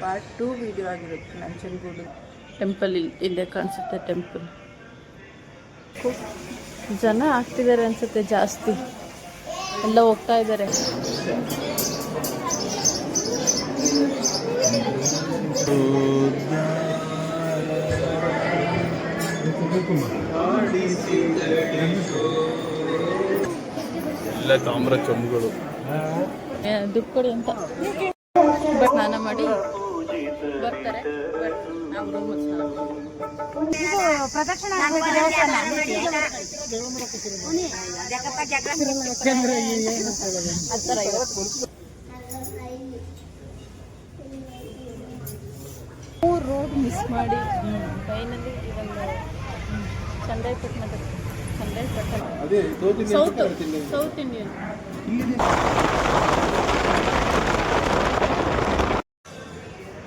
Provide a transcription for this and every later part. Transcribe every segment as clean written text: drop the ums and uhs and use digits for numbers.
Part 2 video ಆಗಿರುತ್ತೆ. Nanjangud temple ಹಿಂದೆ ಕಾಣಿಸುತ್ತೆ. ಟೆಂಪಲ್ ಜನ ಆಗ್ತಿದ್ದಾರೆ ಅನ್ಸುತ್ತೆ, ಜಾಸ್ತಿ ಎಲ್ಲ ಹೋಗ್ತಾ ಇದ್ದಾರೆ. ಇಲ್ಲ ತಾಮ್ರ ಚೊಂಬುಗಳು ದುಡ್ಡು ಕೊಡಿ ಅಂತ ಸ್ನಾನ ಮಾಡಿ ಬರ್ತಾರೆ. ನಾವು ರೂಮಲ್ಲಿ ರೋಡ್ ಮಿಸ್ ಮಾಡಿ ಫೈನಲಿ ಒಂದು ಚಂದ್ರಾಯಪಟ್ಟಣ ಸೌತ್ ಇಂಡಿಯನ್.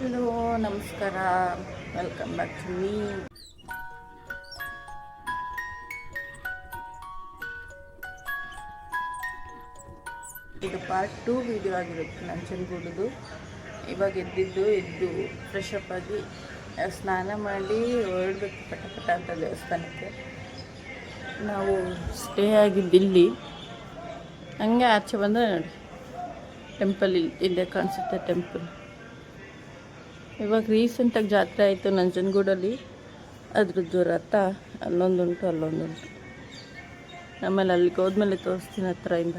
ಹಲೋ, ನಮಸ್ಕಾರ, ವೆಲ್ಕಮ್ ಬ್ಯಾಕ್ ಟು ಮೀ. ಇದು ಪಾರ್ಟ್ 2 ವಿಡಿಯೋ ಆಗಿರುತ್ತೆ ನಂಜನಗೂಡುದು. ಇವಾಗ ಎದ್ದು ಫ್ರೆಶ್ ಅಪ್ ಆಗಿ ಸ್ನಾನ ಮಾಡಿ ಹೊರಡ್ಬೇಕು ಪಟ ಅಂತ ದೇವಸ್ಥಾನಕ್ಕೆ. ನಾವು ಸ್ಟೇ ಆಗಿದ್ದಿಲ್ಲಿ, ಹಂಗೆ ಆಚೆ ಬಂದರೆ ನೋಡಿ ಟೆಂಪಲ್ ಇಲ್ಲೇ ಕಾಣಿಸುತ್ತೆ. ಟೆಂಪಲ್ ಇವಾಗ ರೀಸೆಂಟಾಗಿ ಜಾತ್ರೆ ಆಯಿತು ನಂಜನಗೂಡಲ್ಲಿ, ಅದ್ರದ್ದು ರಥ ಅಲ್ಲೊಂದುಂಟು ಅಲ್ಲೊಂದುಂಟು. ಆಮೇಲೆ ಅಲ್ಲಿಗೆ ಹೋದ್ಮೇಲೆ ತೋರಿಸ್ತೀನಿ ಹತ್ರದಿಂದ.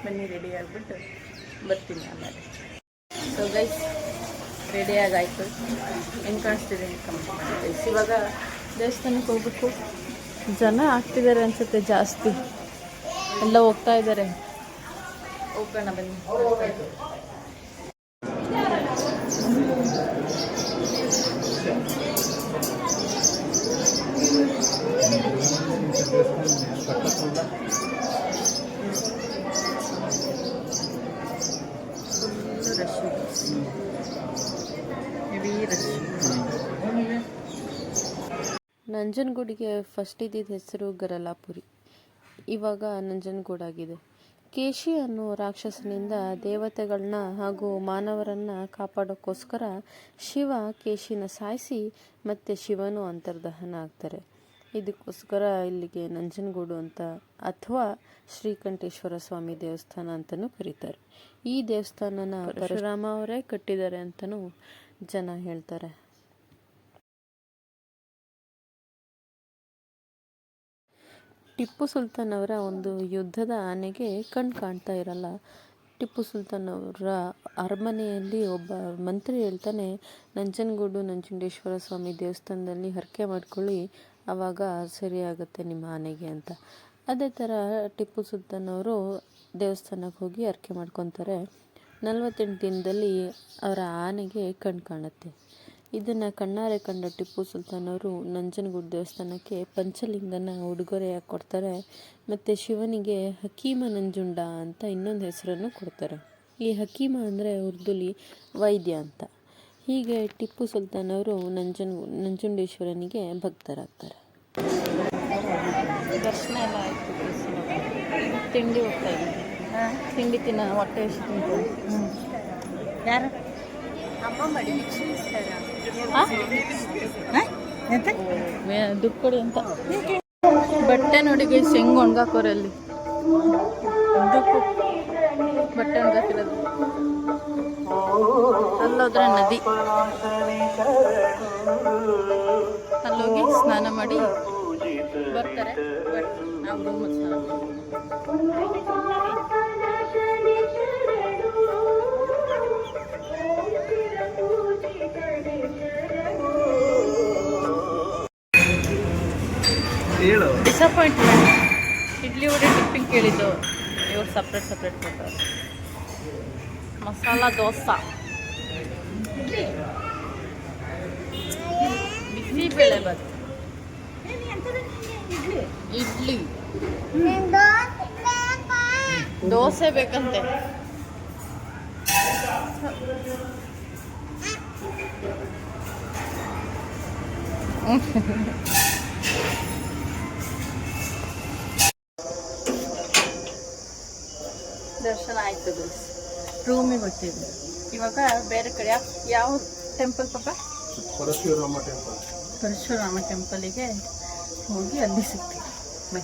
ಬನ್ನಿ, ರೆಡಿ ಆಗಿಬಿಟ್ಟು ಬರ್ತೀನಿ ಆಮೇಲೆ. ಸೊ ಗೈಸ್, ರೆಡಿಯಾಗಾಯಿತು. ಹೆಂಗೆ ಕಾಣಿಸ್ತಿದೆ ಅಂತ ಕಮೆಂಟ್ ಮಾಡಿ ಗೈಸ್. ಇವಾಗ ದೇವಸ್ಥಾನಕ್ಕೆ ಹೋಗ್ಬೇಕು. ಜನ ಆಗ್ತಿದ್ದಾರೆ ಅನಿಸುತ್ತೆ, ಜಾಸ್ತಿ ಎಲ್ಲ ಹೋಗ್ತಾ ಇದ್ದಾರೆ. ಹೋಗೋಣ ಬನ್ನಿ. ನಂಜನಗೂಡಿಗೆ ಫಸ್ಟ್ ಇದ್ದಿದ್ದ ಹೆಸರು ಗರಲಾಪುರಿ, ಇವಾಗ ನಂಜನಗೂಡಾಗಿದೆ. ಕೇಶಿ ಅನ್ನೋ ರಾಕ್ಷಸನಿಂದ ದೇವತೆಗಳನ್ನ ಹಾಗೂ ಮಾನವರನ್ನು ಕಾಪಾಡೋಕ್ಕೋಸ್ಕರ ಶಿವ ಕೇಶಿನ ಸಾಯಿಸಿ ಮತ್ತು ಶಿವನು ಅಂತರ್ದಹನ ಆಗ್ತಾರೆ. ಇದಕ್ಕೋಸ್ಕರ ಇಲ್ಲಿಗೆ ನಂಜನಗೂಡು ಅಂತ ಅಥವಾ ಶ್ರೀಕಂಠೇಶ್ವರ ಸ್ವಾಮಿ ದೇವಸ್ಥಾನ ಅಂತಲೂ ಕರೀತಾರೆ. ಈ ದೇವಸ್ಥಾನನ ಪರಶುರಾಮ ಅವರೇ ಕಟ್ಟಿದ್ದಾರೆ ಅಂತಲೂ ಜನ ಹೇಳ್ತಾರೆ. ಟಿಪ್ಪು ಸುಲ್ತಾನ್ ಅವರ ಒಂದು ಯುದ್ಧದ ಆನೆಗೆ ಕಣ್ಣು ಕಾಣ್ತಾ ಇರಲ್ಲ. ಟಿಪ್ಪು ಸುಲ್ತಾನ್ ಅವರ ಅರಮನೆಯಲ್ಲಿ ಒಬ್ಬ ಮಂತ್ರಿ ಹೇಳ್ತಾನೆ, ನಂಜನಗೂಡೇಶ್ವರ ಸ್ವಾಮಿ ದೇವಸ್ಥಾನದಲ್ಲಿ ಹರಕೆ ಮಾಡ್ಕೊಳ್ಳಿ, ಆವಾಗ ಸರಿಯಾಗುತ್ತೆ ನಿಮ್ಮ ಆನೆಗೆ ಅಂತ. ಅದೇ ಥರ ಟಿಪ್ಪು ಸುಲ್ತಾನ್ ಅವರು ದೇವಸ್ಥಾನಕ್ಕೆ ಹೋಗಿ ಹರಕೆ ಮಾಡ್ಕೊತಾರೆ. 48 ದಿನದಲ್ಲಿ ಅವರ ಆನೆಗೆ ಕಣ್ಣು ಕಾಣುತ್ತೆ. ಇದನ್ನು ಕಣ್ಣಾರೆ ಕಂಡ ಟಿಪ್ಪು ಸುಲ್ತಾನ್ ಅವರು ನಂಜನಗೂಡು ದೇವಸ್ಥಾನಕ್ಕೆ ಪಂಚಲಿಂಗನ ಉಡುಗೊರೆಯಾಗಿ ಕೊಡ್ತಾರೆ. ಮತ್ತು ಶಿವನಿಗೆ ಹಕೀಮ ನಂಜುಂಡ ಅಂತ ಇನ್ನೊಂದು ಹೆಸರನ್ನು ಕೊಡ್ತಾರೆ. ಈ ಹಕೀಮ ಅಂದರೆ ಉರ್ದುಲಿ ವೈದ್ಯ ಅಂತ. ಹೀಗೆ ಟಿಪ್ಪು ಸುಲ್ತಾನ್ ಅವರು ನಂಜುಂಡೇಶ್ವರನಿಗೆ ಭಕ್ತರಾಗ್ತಾರೆ. ದರ್ಶನ ಎಲ್ಲ ಆಯಿತು. ತಿಂಡಿ ಹೋಗ್ತಾ ಇದ್ದೀನಿ. ತಿಂಡಿ ತಿನ್ನ ಹೊಟ್ಟೆ ಎಷ್ಟು ತಿಂತೀನಿ. ಯಾರು ಅಮ್ಮ ಮಾಡಿ ದುಡ್ಡು ಕೊಡಿ ಅಂತ. ಬಟ್ಟೆ ನೋಡಿ ಗೈಸ್, ಹೆಂಗೆ ಒಣಗಾಕೋರಲ್ಲಿ ಬಟ್ಟೆ ಒಣಗಾಕಿರೋದು. ಅಲ್ಲೋದ್ರೆ ನದಿ, ಅಲ್ಲೋಗಿ ಸ್ನಾನ ಮಾಡಿ ಬರ್ತಾರೆ. ನಾವು ರೂಮಲ್ಲಿ ಸ್ನಾನ ಡಿಸಪಾಯಿಂಟ್ಮೆಂಟ್. ಇಡ್ಲಿ ವಡೆ ಟಿಪ್ಪಿಂಗ್ ಕೇಳಿದ್ದು, ಇವಾಗ ಸಪ್ರೇಟ್ ಕೊಡ್ತಾರೆ. ಮಸಾಲ ದೋಸೆ, ಬಿಸಿಬೇಳೆ ಬಾತ್, ಇಡ್ಲಿ, ದೋಸೆ ಬೇಕಂತೆ. ದರ್ಶನ ಆಯಿತು. ರೂಮಿಗೆ ಹೊಟ್ಟಿದ್ವಿ. ಇವಾಗ ಬೇರೆ ಕಡೆ ಯಾವ ಟೆಂಪಲ್ ಪಾಪ? ಪರಶುರಾಮ ಟೆಂಪಲ್. ಪರಶುರಾಮ ಟೆಂಪಲಿಗೆ ಹೋಗಿ ಅಲ್ಲಿ ಸಿಗ್ತೀವಿ. ಬೈ.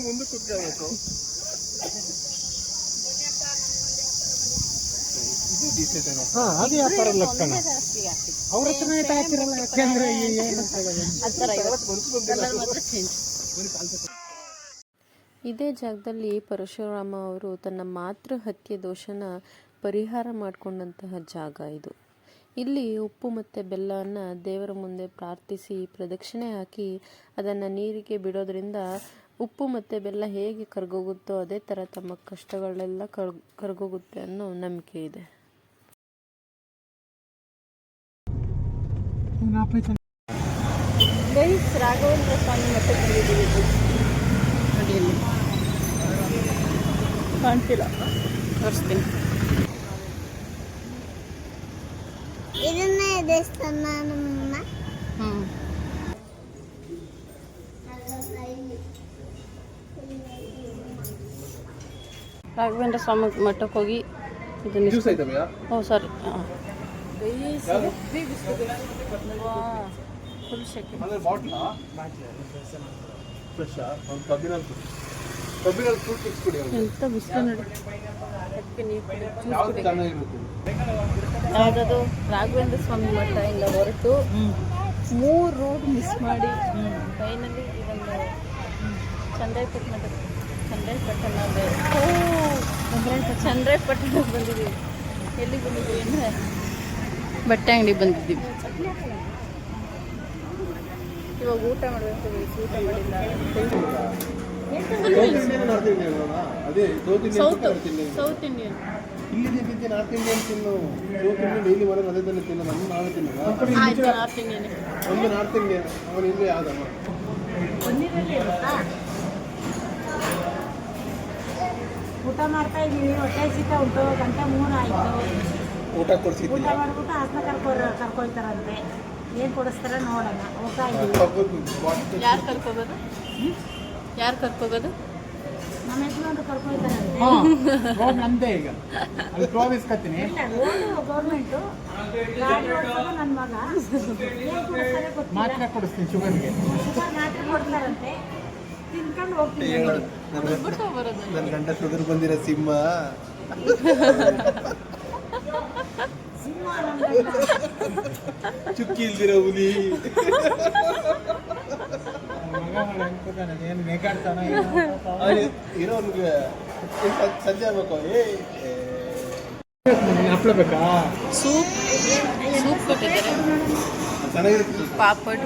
ಮುಂದೆ ಕೂತ್ಕೋಬೇಕು. ಅದು ವ್ಯಾಪಾರ ಲಕ್ಷಣ ಅವ್ರ ಹತ್ರನೇ ತಗೋತಿರಲ್ಲ. ಯಾಕೆಂದ್ರೆ ಇದೇ ಜಾಗದಲ್ಲಿ ಪರಶುರಾಮ ಅವರು ತನ್ನ ಮಾತೃ ಹತ್ಯೆ ದೋಷನ ಪರಿಹಾರ ಮಾಡಿಕೊಂಡಂತಹ ಜಾಗ ಇದು. ಇಲ್ಲಿ ಉಪ್ಪು ಮತ್ತು ಬೆಲ್ಲವನ್ನು ದೇವರ ಮುಂದೆ ಪ್ರಾರ್ಥಿಸಿ ಪ್ರದಕ್ಷಿಣೆ ಹಾಕಿ ಅದನ್ನು ನೀರಿಗೆ ಬಿಡೋದ್ರಿಂದ ಉಪ್ಪು ಮತ್ತು ಬೆಲ್ಲ ಹೇಗೆ ಕರಗೋಗುತ್ತೋ ಅದೇ ಥರ ತಮ್ಮ ಕಷ್ಟಗಳೆಲ್ಲ ಕರಗೋಗುತ್ತೆ ಅನ್ನೋ ನಂಬಿಕೆ ಇದೆ. ರಾಘವೇಂದ್ರ ಸ್ವಾಮಿ ಮಠಕ್ಕೆ ಬಂದಿದ್ದೀವಿ. ಅಡಿಯಲ್ಲಿ ಕಾಣ್ತಿಲ್ಲ, ತೋರಿಸ್ತೀನಿ. ಇದನ್ನೇ ದೇವಸ್ಥಾನ ನಮ್ಮ ರಾಘವೇಂದ್ರ ಸ್ವಾಮಿ ಮಠಕ್ಕೆ ಹೋಗಿ ಇದನ್ನ ಸರಿ ಫುಲ್ ಶೆಕೆ. ಎಂತ ಬಿಸಿಲು ನೋಡಿ. ಯಾವುದದು ರಾಘವೇಂದ್ರ ಸ್ವಾಮಿ ಮಠ ಇಂದ ಹೊರಟು 3 ರೋಡ್ ಮಿಸ್ ಮಾಡಿ ಫೈನಲಿ ಇದೊಂದು ಚಂದ್ರಾಯಪಟ್ಟಣ ಬಂದಿದ್ದೀವಿ. ಎಲ್ಲಿ ಬಂದಿದ್ದೀವಿ ಅಂದರೆ ಬಟ್ಟೆ ಅಂಗಡಿಗೆ ಬಂದಿದ್ದೀವಿ. ಇವಾಗ ಊಟ ಮಾಡಬೇಕು. ಊಟ ಮಾಡಿಲ್ಲ. ಸೌತ್ ಇಂಡಿಯನ್ ಇಲ್ಲಿ ತಿಂತೀನಿ, ನಾರ್ತ್ ಇಂಡಿಯನ್ ತಿನ್ನು. ಸೌತ್ ಇಂಡಿಯನ್ ಡೈಲಿ ಮಾಡೋದು ಅದೇ ತಾನೇ ತಿನ್ನು. ನಮ್ಮ ನಾಳೆ ತಿನ್ನೋದು ಆಯ್ತು. ನಾರ್ತ್ ಇಂಡಿಯನ್ ಒಂದು ನಾರ್ತ್ ಇಂಡಿಯನ್ ಅವನು ಇಲ್ಲಿ ಯಾವ್ದಮ್ಮ ಊಟ ಮಾಡ್ತಾ ಇದ್ದೀವಿ. ಹೊಟ್ಟೆ ಸಿಕ್ಕ ಉಂಟು. ಗಂಟೆ 3 ಆಯಿತು. ಊಟ ಕೊಡ್ಸಿದ್ದೀನಿ. ಊಟ ಮಾಡ್ಬಿಟ್ಟು ಹಾಸ್ಪಿಟಲ್ ಕರ್ಕೊಯ್ತಾರಂತೆ. ಏನು ಕೊಡಿಸ್ತಾರೆ ನೋಡೋಣ. ಹೋಗ್ತಾ ಇದ್ದೀವಿ. ಯಾರು ಕರ್ಕೋಗೋದು? ಯಾರು ಕರ್ಕೋಗೋದು? ನಮ್ಮ ಯಜಮಾನ್ರು ಕರ್ಕೊಯ್ತಾರಂತೆ. ನಮ್ದೇ ಈಗ ಅಲ್ಲಿ ಪ್ರೋವಿಸ್ಕತ್ತೀನಿ. ಇಲ್ಲ, ರೋಡು ಗೌರ್ಮೆಂಟು. ಗಾಡಿ ಓಡಿಸೋದು ನನ್ನ ಮಗ. ಏನು ಕೊಡಿಸ್ತಾರೆ ಗೊತ್ತಿಲ್ಲ. ಮಾತ್ರ ಕೊಡಿಸ್ತೀನಿ ಶುಗರ್ಗೆ. ಶುಗರ್ ಮಾತ್ರ ಕೊಡ್ತಾರಂತೆ. ತಿನ್ಕೊಂಡು ಹೋಗ್ತೀನಿ. ಬಿಟ್ಟು ಬರೋದು. ನನ್ನ ಗಂಡ ಶುಗರ್ ಬಂದಿರೋ ಸಿಂಹ. ಚುಕ್ಕಿ ಇಲ್ದಿರೋ ಹುಲಿ. ಇರೋನ್ಗೆ ಸಂಜೆ ಆಗ್ಬೇಕು. ಹಪ್ಪಳ ಬೇಕಾ? ಸೂಪ್ ಕೊಟ್ಟಿದ್ದಾರೆ. ಚೆನ್ನಾಗಿರುತ್ತೆ. ಪಾಪಡ್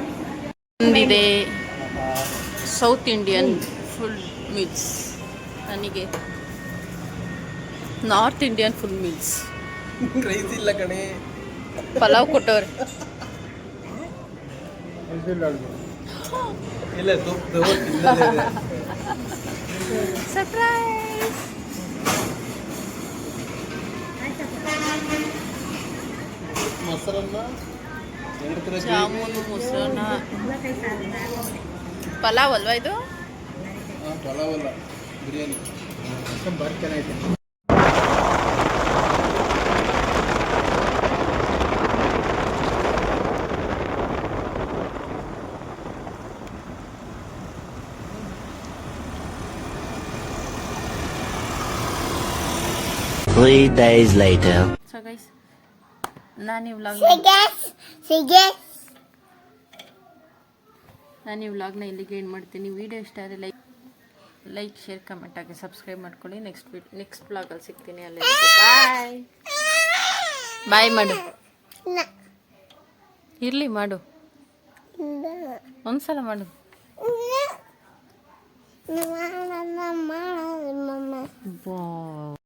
ಒಂದಿದೆ. South Indian full meals. ನನಗೆ North Indian full meals. Rice ಇಲ್ಲ ಕಣೆ. ಪಲಾವ್ ಕೊಟ್ಟವ್ರೆ. ಇಲ್ಲ ಸರ್ಪ್ರೈಸ್. ಮೊಸರನ್ನ 2 ಥರ ಜಾಮೂನು, ಮೊಸರನ್ನ, ಪಲಾವ್ ಅಲ್ವಾ ಇದು? ಪಲಾವ್ ಅಲ್ಲ, ಬಿರಿಯಾನಿ. ಭಾರಿ ಚೆನ್ನಾಗಿದೆ. Three days later. So guys, ನಾನು ಈ ವ್ಲಾಗ್ನ ಇಲ್ಲಿಗೆ ಏನು ಮಾಡ್ತೀನಿ. ವಿಡಿಯೋ ಇಷ್ಟ ಆದರೆ ಲೈಕ್ ಶೇರ್ ಕಮೆಂಟ್ ಆಗಿ ಸಬ್ಸ್ಕ್ರೈಬ್ ಮಾಡ್ಕೊಳ್ಳಿ. ನೆಕ್ಸ್ಟ್ ವ್ಲಾಗಲ್ಲಿ ಸಿಗ್ತೀನಿ. ಅಲ್ಲಿ ಬಾಯ್ ಮಾಡು. ಇರಲಿ ಮಾಡು, ಒಂದ್ಸಲ ಮಾಡು. ಮಾಡೋದು ಮಮ್ಮ. ವಾವ್